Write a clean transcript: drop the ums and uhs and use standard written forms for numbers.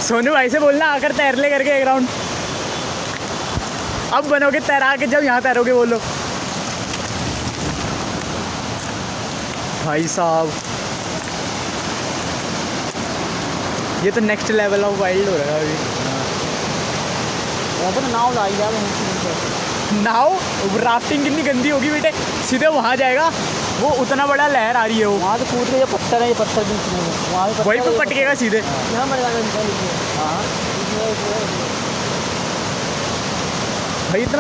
सोनू भाई से बोलना आकर तैर ले करके एक राउंड। अब बनोगे तैराक जब यहाँ तैरोगे बोलो। भाई साहब ये तो नेक्स्ट लेवल ऑफ वाइल्ड हो रहा है अभी। वहाँ पर नाव लाई जा नाव राफ्टिंग कितनी गंदी होगी बेटे, सीधे वहाँ जाएगा, वो उतना बड़ा लहर आ रही है वो, वहाँ से कूद के ये पत्थर है, ये पत्थर बीच में वहाँ पे वहीं पे पटकेगा सीधे। यहाँ पर भाई इतना